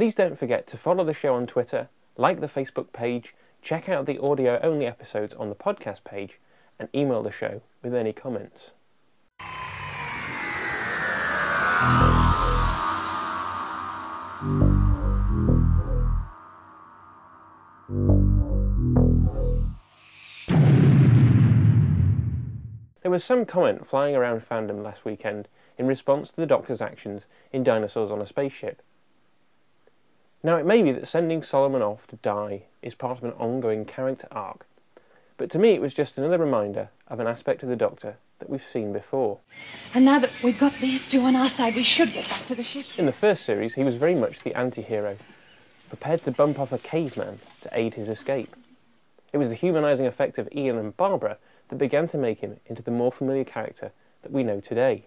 Please don't forget to follow the show on Twitter, like the Facebook page, check out the audio-only episodes on the podcast page, and email the show with any comments. There was some comment flying around fandom last weekend in response to the Doctor's actions in Dinosaurs on a Spaceship. Now, it may be that sending Solomon off to die is part of an ongoing character arc, but to me it was just another reminder of an aspect of the Doctor that we've seen before. And now that we've got these two on our side, we should get back to the ship. In the first series, he was very much the anti-hero, prepared to bump off a caveman to aid his escape. It was the humanising effect of Ian and Barbara that began to make him into the more familiar character that we know today.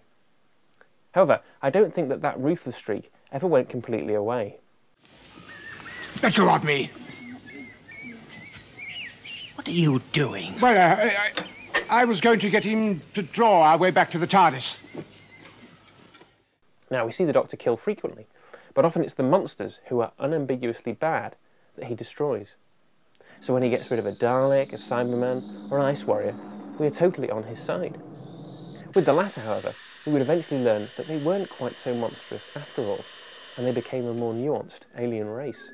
However, I don't think that ruthless streak ever went completely away. Let go of me! What are you doing? Well, I was going to get him to draw our way back to the TARDIS. Now, we see the Doctor kill frequently, but often it's the monsters who are unambiguously bad that he destroys. So when he gets rid of a Dalek, a Cyberman, or an Ice Warrior, we are totally on his side. With the latter, however, we would eventually learn that they weren't quite so monstrous after all, and they became a more nuanced alien race.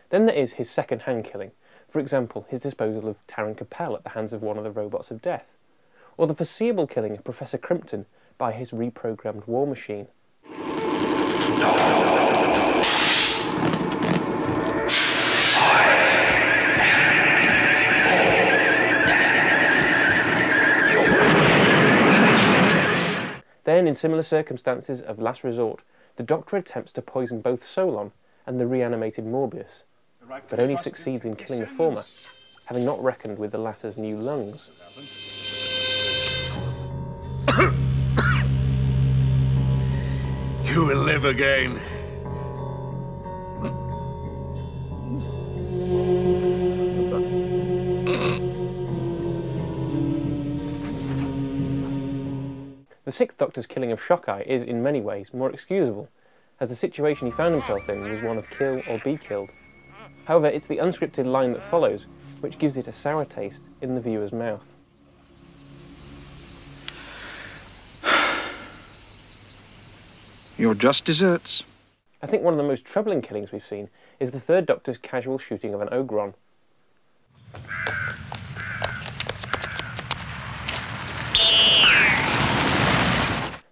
Then there is his second-hand killing, for example, his disposal of Taron Capel at the hands of one of the robots of death, or the foreseeable killing of Professor Crimpton by his reprogrammed war machine. Then, in similar circumstances of last resort, the Doctor attempts to poison both Solon and the reanimated Morbius, but only succeeds in killing the former, having not reckoned with the latter's new lungs. You will live again. The Sixth Doctor's killing of Shockeye is, in many ways, more excusable, as the situation he found himself in was one of kill or be killed. However, it's the unscripted line that follows which gives it a sour taste in the viewer's mouth. You're just desserts. I think one of the most troubling killings we've seen is the Third Doctor's casual shooting of an Ogron.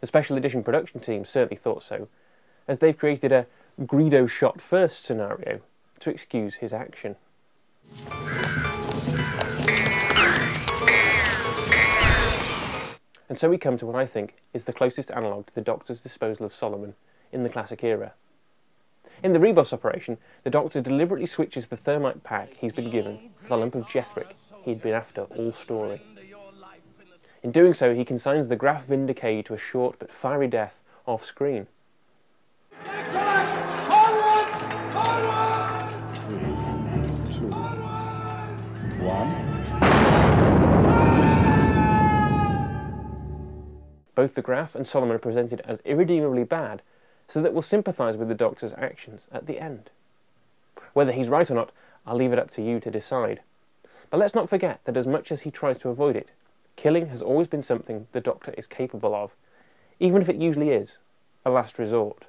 The Special Edition production team certainly thought so, as they've created a Greedo shot first scenario to excuse his action. And so we come to what I think is the closest analogue to the Doctor's disposal of Solomon in the classic era. In the Rebus operation, the Doctor deliberately switches the thermite pack he's been given for the lump of Jethric he'd been after all story. In doing so, he consigns the Graf Vin Decay to a short but fiery death off-screen. 3, 2, 1. Both the Graf and Solomon are presented as irredeemably bad, so that we'll sympathise with the Doctor's actions at the end. Whether he's right or not, I'll leave it up to you to decide. But let's not forget that as much as he tries to avoid it, killing has always been something the Doctor is capable of, even if it usually is a last resort.